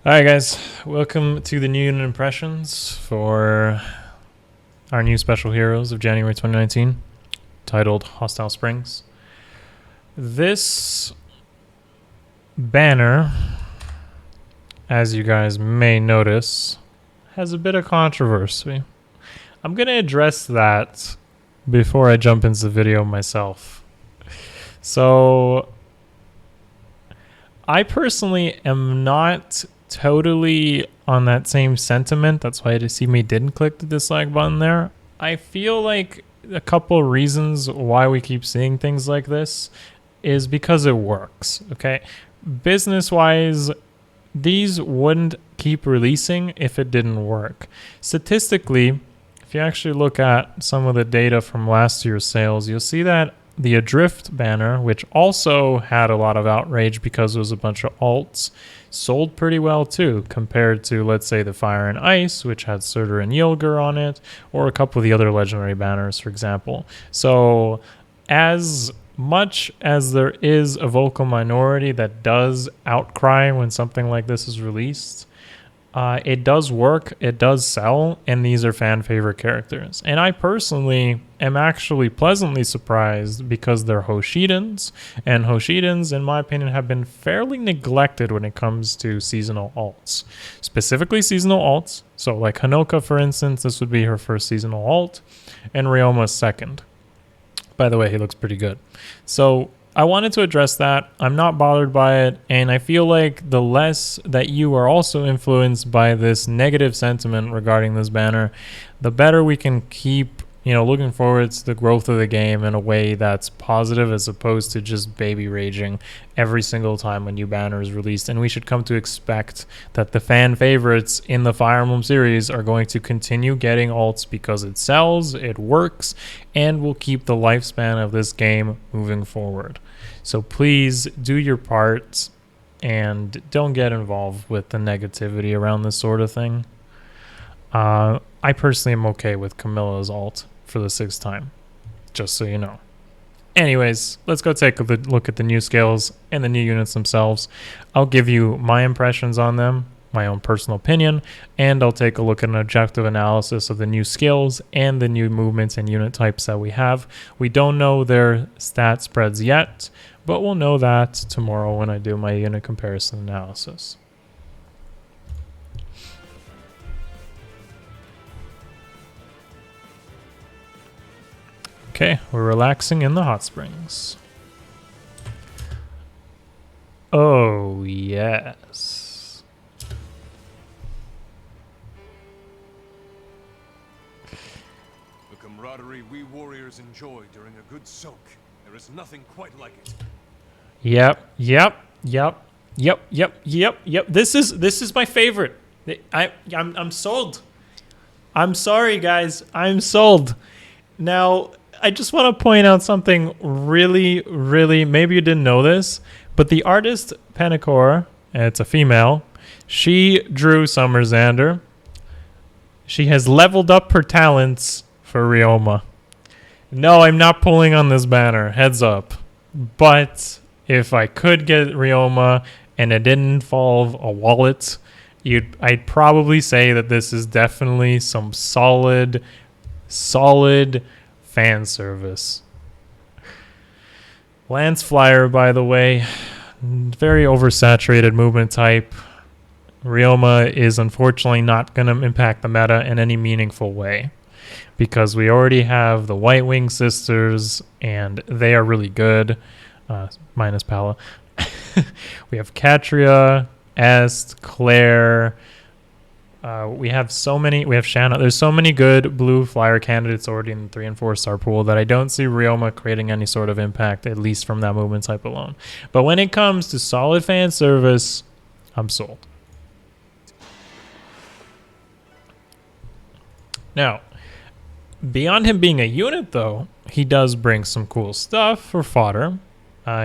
Alright guys, welcome to the new unit impressions for our new special heroes of January 2019, titled Hostile Springs. This banner, as you guys may notice, has a bit of controversy. I'm going to address that before I jump into the video myself. So, I personally am not totally on that same sentiment. That's why you see me didn't click the dislike button there. I feel like a couple reasons why we keep seeing things like this is because it works, okay? Business-wise, these wouldn't keep releasing if it didn't work. Statistically, if you actually look at some of the data from last year's sales, you'll see that the Adrift banner, which also had a lot of outrage because it was a bunch of alts, sold pretty well too, compared to, let's say, the Fire and Ice, which had Surtur and Yilgar on it, or a couple of the other legendary banners, for example. So, as much as there is a vocal minority that does outcry when something like this is released, it does work, it does sell, and these are fan favorite characters. And I personally am actually pleasantly surprised because they're Hoshidans, and Hoshidans, in my opinion, have been fairly neglected when it comes to seasonal alts. Specifically seasonal alts, so like Hinoka, for instance, this would be her first seasonal alt, and Ryoma's second. By the way, he looks pretty good. So I wanted to address that. I'm not bothered by it, and I feel like the less that you are also influenced by this negative sentiment regarding this banner, the better we can keep, looking forward to the growth of the game in a way that's positive, as opposed to just baby raging every single time a new banner is released. And we should come to expect that the fan favorites in the Fire Emblem series are going to continue getting alts because it sells, it works, and will keep the lifespan of this game moving forward. So please do your part and don't get involved with the negativity around this sort of thing. I personally am okay with Camilla's alt for the 6th time, just so you know. Anyways, let's go take a look at the new skills and the new units themselves. I'll give you my impressions on them, my own personal opinion, and I'll take a look at an objective analysis of the new skills and the new movements and unit types that we have. We don't know their stat spreads yet, but we'll know that tomorrow when I do my unit comparison analysis. Okay, we're relaxing in the hot springs. Oh, yes. The camaraderie we warriors enjoy during a good soak. There is nothing quite like it. Yep. This is my favorite. I'm sold. I'm sorry, guys. I'm sold. Now, I just want to point out something really, maybe you didn't know this, but the artist Panikor, it's a female, she drew Summer Xander. She has leveled up her talents for Ryoma. No, I'm not pulling on this banner, heads up. But if I could get Ryoma and it didn't involve a wallet, I'd probably say that this is definitely some solid fan service. Lance Flyer, by the way, very oversaturated movement type. Ryoma is unfortunately not going to impact the meta in any meaningful way because we already have the White Wing Sisters and they are really good, minus Pala. We have Katria, Est, Claire. We have Shanna. There's so many good blue flyer candidates already in the 3 and 4 star pool that I don't see Ryoma creating any sort of impact, at least from that movement type alone. But when it comes to solid fan service, I'm sold. Now, beyond him being a unit, though, he does bring some cool stuff for fodder.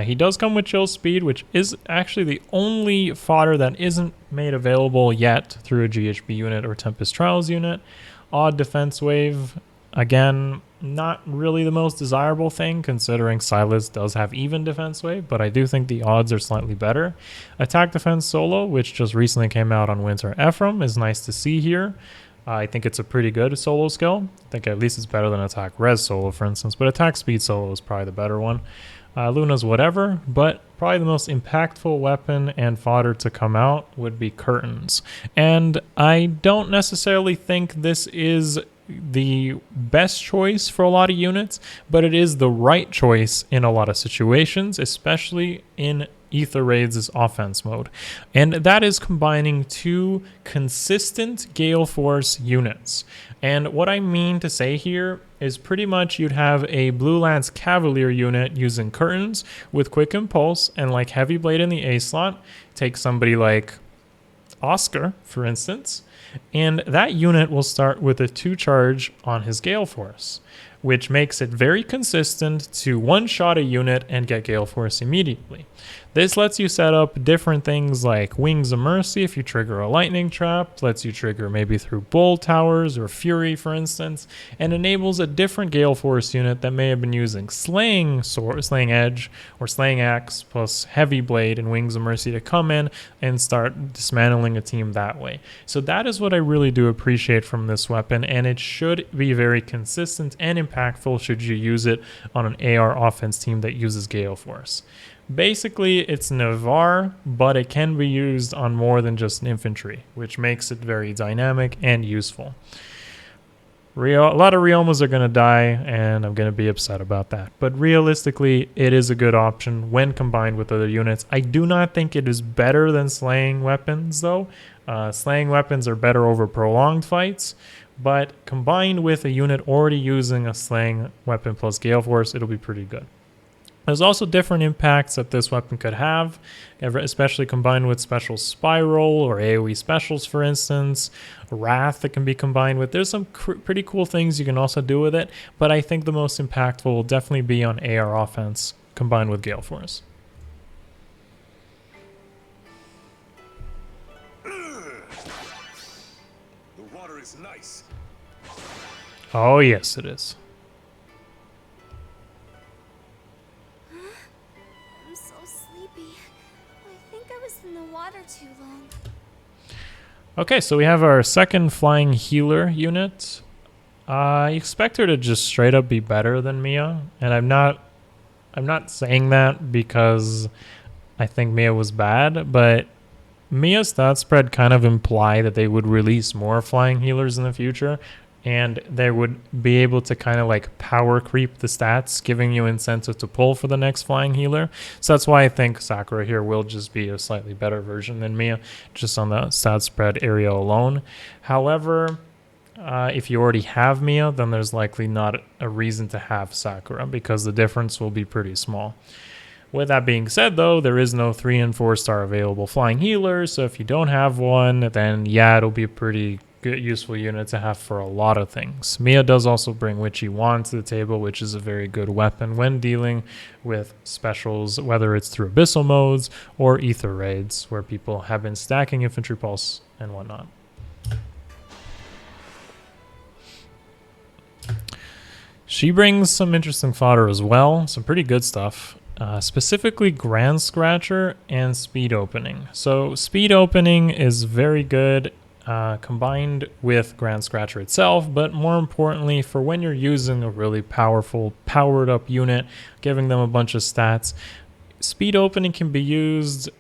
He does come with chill speed, which is actually the only fodder that isn't made available yet through a GHB unit or Tempest Trials unit. Odd defense wave, Again, not really the most desirable thing considering Silas does have even defense wave, but I do think the odds are slightly better. Attack defense solo, which just recently came out on Winter Ephraim, is nice to see here. I think it's a pretty good solo skill. I think at least it's better than attack res solo, for instance, but attack speed solo is probably the better one. Luna's whatever, but probably the most impactful weapon and fodder to come out would be curtains. And I don't necessarily think this is the best choice for a lot of units, but it is the right choice in a lot of situations, especially in Ether Raids' offense mode. And that is combining two consistent Gale Force units. And what I mean to say here is pretty much you'd have a Blue Lance Cavalier unit using curtains with quick impulse and like heavy blade in the A slot. Take somebody like Oscar, for instance, and that unit will start with a 2 charge on his Gale Force, which makes it very consistent to one-shot a unit and get Gale Force immediately. This lets you set up different things like Wings of Mercy if you trigger a lightning trap, lets you trigger maybe through Bull Towers or Fury, for instance, and enables a different Gale Force unit that may have been using Slaying Sword, Slaying Edge, or Slaying Axe plus Heavy Blade and Wings of Mercy to come in and start dismantling a team that way. So that is what I really do appreciate from this weapon, and it should be very consistent and impactful should you use it on an AR offense team that uses Gale Force. Basically, it's Navarre, but it can be used on more than just infantry, which makes it very dynamic and useful. A lot of Ryomas are going to die, and I'm going to be upset about that. But realistically, it is a good option when combined with other units. I do not think it is better than slaying weapons, though. Slaying weapons are better over prolonged fights, but combined with a unit already using a slaying weapon plus Gale Force, it'll be pretty good. There's also different impacts that this weapon could have, especially combined with special spiral or AoE specials, for instance. Wrath that can be combined with. There's some pretty cool things you can also do with it, but I think the most impactful will definitely be on AR offense combined with Gale Force. The water is nice. Oh, yes, it is. Too long. Okay, so we have our second flying healer unit. I expect her to just straight up be better than Mia, and I'm not saying that because I think Mia was bad, but Mia's stat spread kind of imply that they would release more flying healers in the future, and they would be able to kind of like power creep the stats, giving you incentive to pull for the next flying healer. So that's why I think Sakura here will just be a slightly better version than Mia, just on the stat spread area alone. However, if you already have Mia, then there's likely not a reason to have Sakura because the difference will be pretty small. With that being said, though, there is no 3 and 4 star available flying healer, so if you don't have one, then yeah, it'll be a pretty good useful unit to have for a lot of things. Mia does also bring Witchy Wand to the table, which is a very good weapon when dealing with specials, whether it's through abyssal modes or ether raids, where people have been stacking infantry pulse and whatnot. She brings some interesting fodder as well, some pretty good stuff. Specifically Grand Scratcher and Speed Opening. So Speed Opening is very good combined with Grand Scratcher itself, but more importantly for when you're using a really powerful, powered up unit, giving them a bunch of stats. Speed Opening can be used.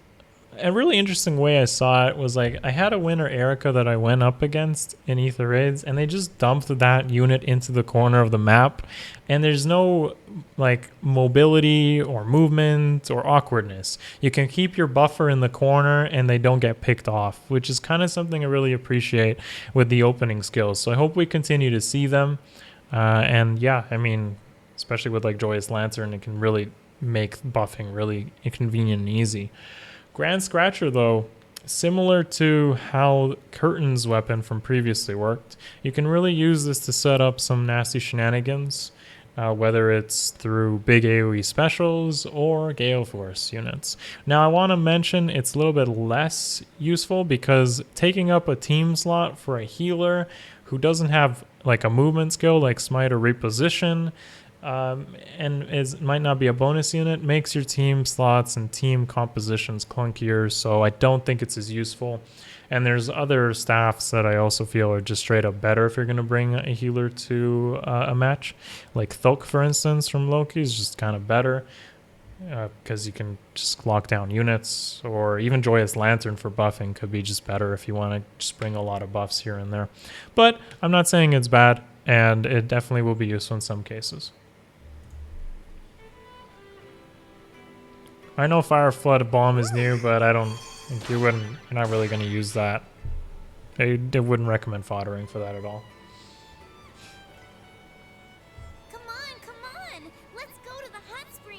A really interesting way I saw it was like I had a Winter Erica that I went up against in Ether Raids, and they just dumped that unit into the corner of the map, and there's no like mobility or movement or awkwardness. You can keep your buffer in the corner and they don't get picked off, which is kind of something I really appreciate with the opening skills. So I hope we continue to see them. And yeah, I mean, especially with like Joyous Lantern, it can really make buffing really inconvenient and easy. Grand Scratcher, though, similar to how Curtain's weapon from previously worked, you can really use this to set up some nasty shenanigans, whether it's through big AoE specials or Gale Force units. Now, I want to mention it's a little bit less useful because taking up a team slot for a healer who doesn't have like a movement skill like Smite or Reposition, and might not be a bonus unit, makes your team slots and team compositions clunkier, so I don't think it's as useful. And there's other staffs that I also feel are just straight up better if you're going to bring a healer to a match. Like Thulk, for instance, from Loki is just kind of better because you can just lock down units, or even Joyous Lantern for buffing could be just better if you want to just bring a lot of buffs here and there. But I'm not saying it's bad, and it definitely will be useful in some cases. I know Fire Flood Bomb is new, but I don't think you're not really going to use that. I wouldn't recommend foddering for that at all. Come on, let's go to the hot spring.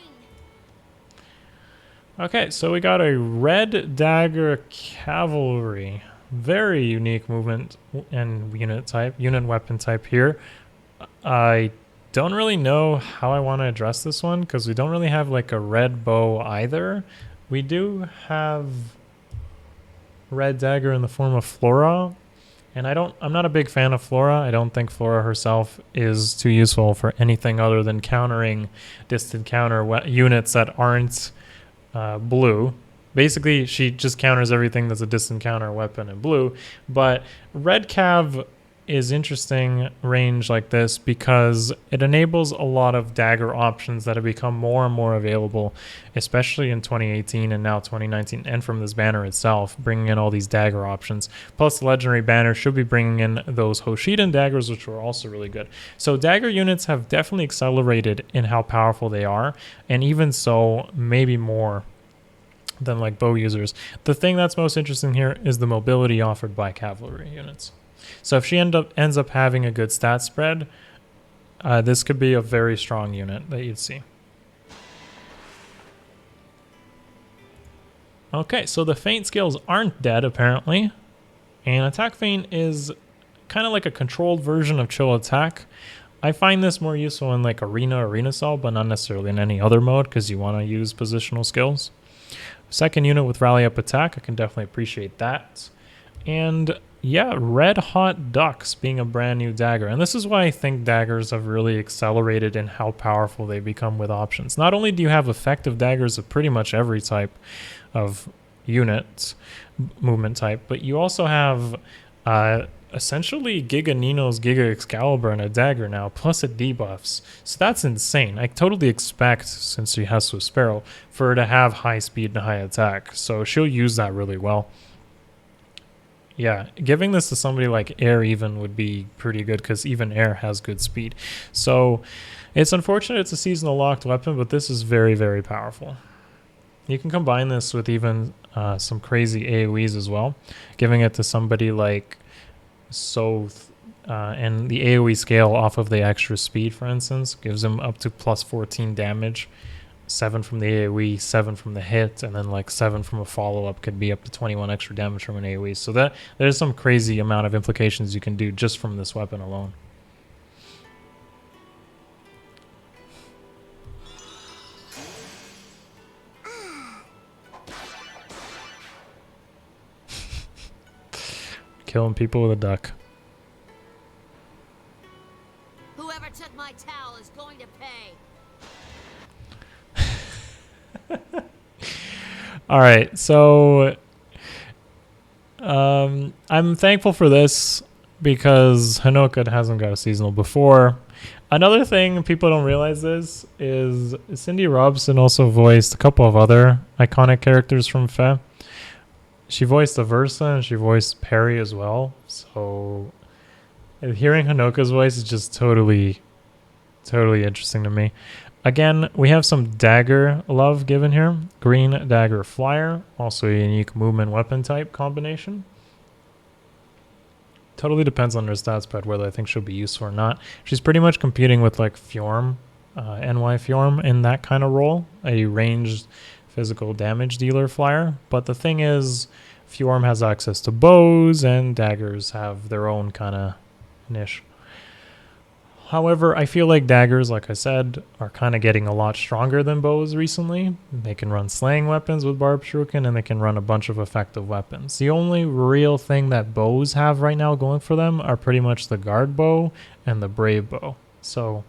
Okay, so we got a Red Dagger Cavalry. Very unique movement and unit weapon type here. I don't really know how I want to address this one because we don't really have like a red bow either. We do have Red Dagger in the form of Flora, and I'm not a big fan of Flora. I don't think Flora herself is too useful for anything other than countering distant counter units that aren't blue. Basically, she just counters everything that's a distant counter weapon in blue. But Red Cav is interesting range like this because it enables a lot of dagger options that have become more and more available, especially in 2018 and now 2019, and from this banner itself, bringing in all these dagger options. Plus, the legendary banner should be bringing in those Hoshidan daggers, which were also really good. So dagger units have definitely accelerated in how powerful they are, and even so, maybe more than like bow users. The thing that's most interesting here is the mobility offered by cavalry units. So if she ends up having a good stat spread, this could be a very strong unit that you'd see. Okay, so the feint skills aren't dead apparently, and attack feint is kind of like a controlled version of chill attack. I find this more useful in like arena cell, but not necessarily in any other mode because you want to use positional skills. Second unit with rally up attack, I can definitely appreciate that. And yeah, Red Hot Ducks being a brand new dagger. And this is why I think daggers have really accelerated in how powerful they become with options. Not only do you have effective daggers of pretty much every type of unit, movement type, but you also have essentially Giga Nino's Giga Excalibur and a dagger now, plus it debuffs. So that's insane. I totally expect, since she has Swift Sparrow, for her to have high speed and high attack. So she'll use that really well. Yeah, giving this to somebody like Air even would be pretty good because even Air has good speed. So it's unfortunate it's a seasonal locked weapon, but this is very, very powerful. You can combine this with even some crazy AoEs as well. Giving it to somebody like Soth, and the AoE scale off of the extra speed, for instance, gives him up to plus 14 damage. 7 from the AoE, 7 from the hit, and then like 7 from a follow-up could be up to 21 extra damage from an AoE. So there's some crazy amount of implications you can do just from this weapon alone. Killing people with a duck. Whoever took my towel is going to pay. All right, so I'm thankful for this because Hinoka hasn't got a seasonal before. Another thing people don't realize is Cindy Robson also voiced a couple of other iconic characters from Fe. She voiced Aversa and she voiced Perry as well. So hearing Hinoka's voice is just totally interesting to me. Again, we have some dagger love given here. Green Dagger Flyer, also a unique movement weapon type combination. Totally depends on her stat spread whether I think she'll be useful or not. She's pretty much competing with like Fjorm, NY Fjorm in that kind of role, a ranged physical damage dealer flyer. But the thing is, Fjorm has access to bows and daggers have their own kind of niche. However, I feel like daggers, like I said, are kind of getting a lot stronger than bows recently. They can run slaying weapons with barbed shuriken, and they can run a bunch of effective weapons. The only real thing that bows have right now going for them are pretty much the guard bow and the brave bow. So,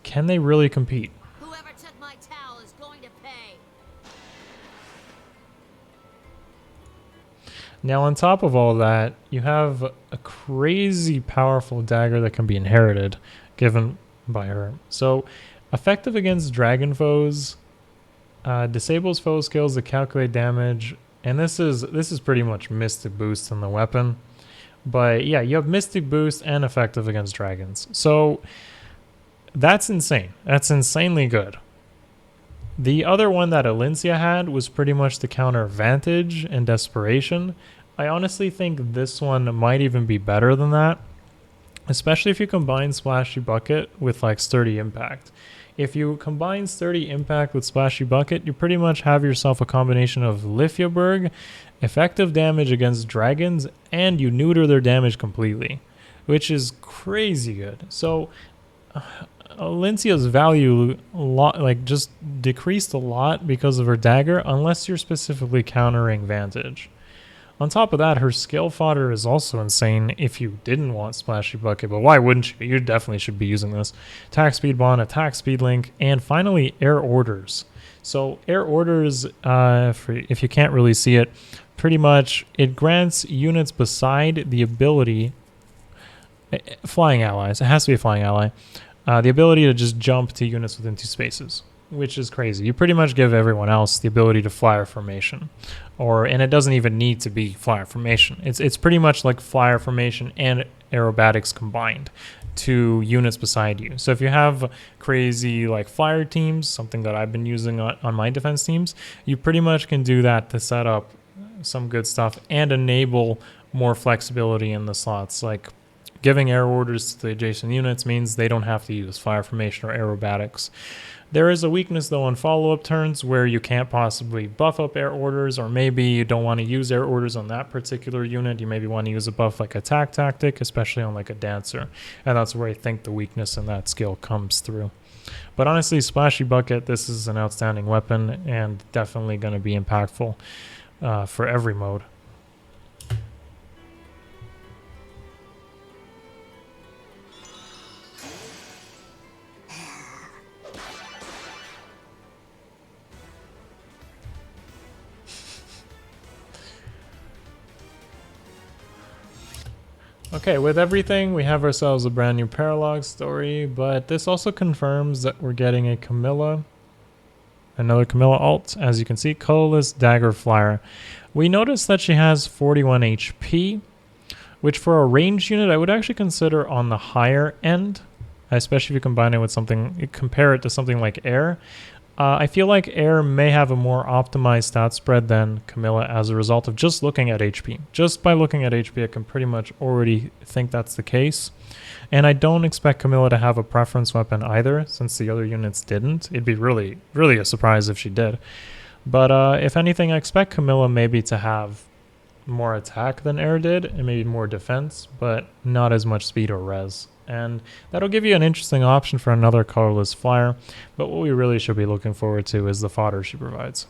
can they really compete? Whoever took my towel is going to pay. Now, on top of all that, you have a crazy powerful dagger that can be inherited, given by her. So, effective against dragon foes, disables foe skills to calculate damage, and this is pretty much Mystic Boost in the weapon. But yeah, you have Mystic Boost and effective against dragons. So, that's insane. That's insanely good. The other one that Alencia had was pretty much to counter Vantage and Desperation. I honestly think this one might even be better than that, especially if you combine Splashy Bucket with like Sturdy Impact. If you combine Sturdy Impact with Splashy Bucket, you pretty much have yourself a combination of Lithiaburg, effective damage against dragons, and you neuter their damage completely, which is crazy good. So Alencia's value just decreased a lot because of her dagger, unless you're specifically countering Vantage. On top of that, her skill fodder is also insane if you didn't want Splashy Bucket, but why wouldn't you? You definitely should be using this. Attack Speed Bond, Attack Speed Link, and finally Air Orders. So Air Orders, if you can't really see it, pretty much it grants units beside the ability, flying allies, it has to be a flying ally, the ability to just jump to units within 2 spaces, which is crazy. You pretty much give everyone else the ability to flyer formation, and it doesn't even need to be flyer formation. It's pretty much like flyer formation and aerobatics combined to units beside you. So if you have crazy like flyer teams, something that I've been using on my defense teams, you pretty much can do that to set up some good stuff and enable more flexibility in the slots. Like giving air orders to the adjacent units means they don't have to use fire formation or aerobatics. There is a weakness though on follow-up turns where you can't possibly buff up air orders, or maybe you don't want to use air orders on that particular unit. You maybe want to use a buff like attack tactic, especially on like a dancer, and that's where I think the weakness in that skill comes through. But honestly, Splashy Bucket, this is an outstanding weapon and definitely going to be impactful for every mode. Okay, with everything, we have ourselves a brand new Paralog story, but this also confirms that we're getting a Camilla, another Camilla alt, as you can see, colorless dagger flyer. We noticed that she has 41 HP, which for a ranged unit I would actually consider on the higher end, especially if you combine it with something, compare it to something like Air. I feel like Air may have a more optimized stat spread than Camilla as a result of just looking at HP. Just by looking at HP, I can pretty much already think that's the case. And I don't expect Camilla to have a preference weapon either, since the other units didn't. It'd be really, really a surprise if she did. But if anything, I expect Camilla maybe to have more attack than Air did, and maybe more defense, but not as much speed or res. And that'll give you an interesting option for another colorless flyer, but what we really should be looking forward to is the fodder she provides.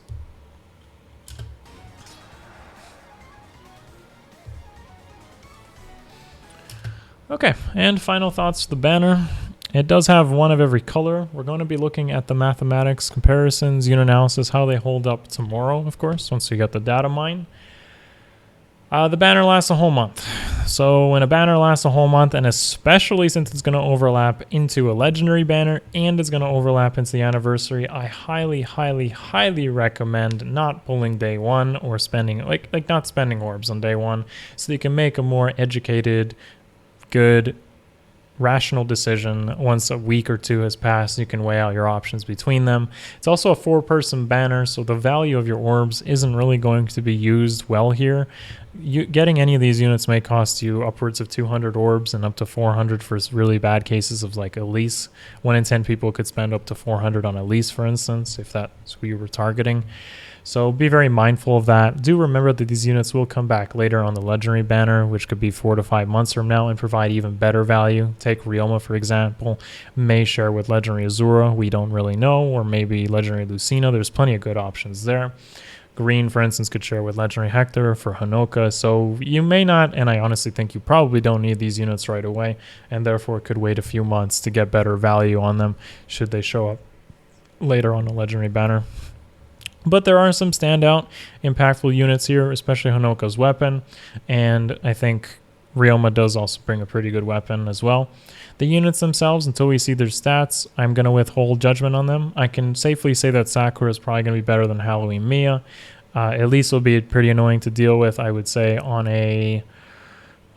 Okay, and final thoughts to the banner. It does have one of every color. We're going to be looking at the mathematics, comparisons, unit analysis, how they hold up tomorrow, of course, once we get the data mine. The banner lasts a whole month. So when a banner lasts a whole month, and especially since it's going to overlap into a legendary banner and it's going to overlap into the anniversary, I highly, highly, highly recommend not pulling day one or spending, like not spending orbs on day one, so you can make a more educated, good, rational decision. Once a week or two has passed, you can weigh out your options between them. It's also a 4-person banner, so the value of your orbs isn't really going to be used well here. Getting any of these units may cost you upwards of 200 orbs and up to 400 for really bad cases of like Elise. 1 in 10 people could spend up to 400 on Elise, for instance, if that's who you were targeting. So be very mindful of that. Do remember that these units will come back later on the legendary banner, which could be 4 to 5 months from now, and provide even better value. Take Ryoma, for example, may share with legendary Azura, we don't really know, or maybe legendary Lucina. There's plenty of good options there. Green, for instance, could share with legendary Hector for Hinoka. So you may not, and I honestly think you probably don't need these units right away, and therefore could wait a few months to get better value on them should they show up later on the legendary banner. But there are some standout, impactful units here, especially Hinoka's weapon, and I think Ryoma does also bring a pretty good weapon as well. The units themselves, until we see their stats, I'm going to withhold judgment on them. I can safely say that Sakura is probably going to be better than Halloween Mia. Elise will be pretty annoying to deal with, I would say, on an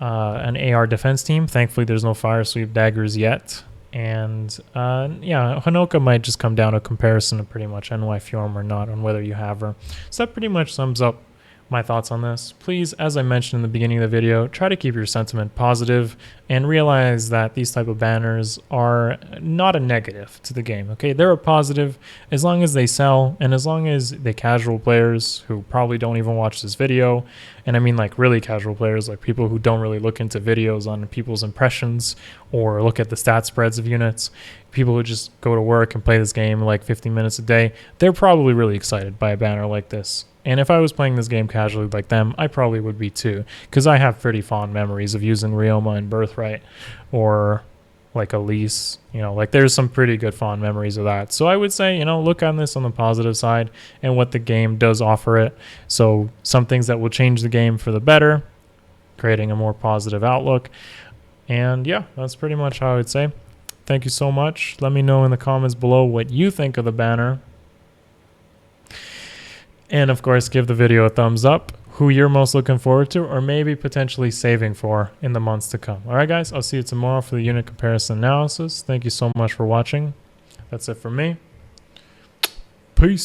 AR defense team. Thankfully, there's no fire sweep daggers yet. And yeah, Hinoka might just come down to comparison of pretty much NY Fjorm or not on whether you have her. So that pretty much sums up my thoughts on this. Please, as I mentioned in the beginning of the video, try to keep your sentiment positive and realize that these type of banners are not a negative to the game, okay? They're a positive as long as they sell and as long as the casual players who probably don't even watch this video, and I mean like really casual players, like people who don't really look into videos on people's impressions or look at the stat spreads of units, people who just go to work and play this game like 15 minutes a day, they're probably really excited by a banner like this. And if I was playing this game casually like them, I probably would be too, because I have pretty fond memories of using Ryoma and Birthright, or like Elise, you know, like there's some pretty good fond memories of that. So I would say, you know, look on this on the positive side and what the game does offer it. So some things that will change the game for the better, creating a more positive outlook. And yeah, that's pretty much how I would say. Thank you so much. Let me know in the comments below what you think of the banner. And of course, give the video a thumbs up, who you're most looking forward to, or maybe potentially saving for in the months to come. All right, guys, I'll see you tomorrow for the unit comparison analysis. Thank you so much for watching. That's it for me. Peace.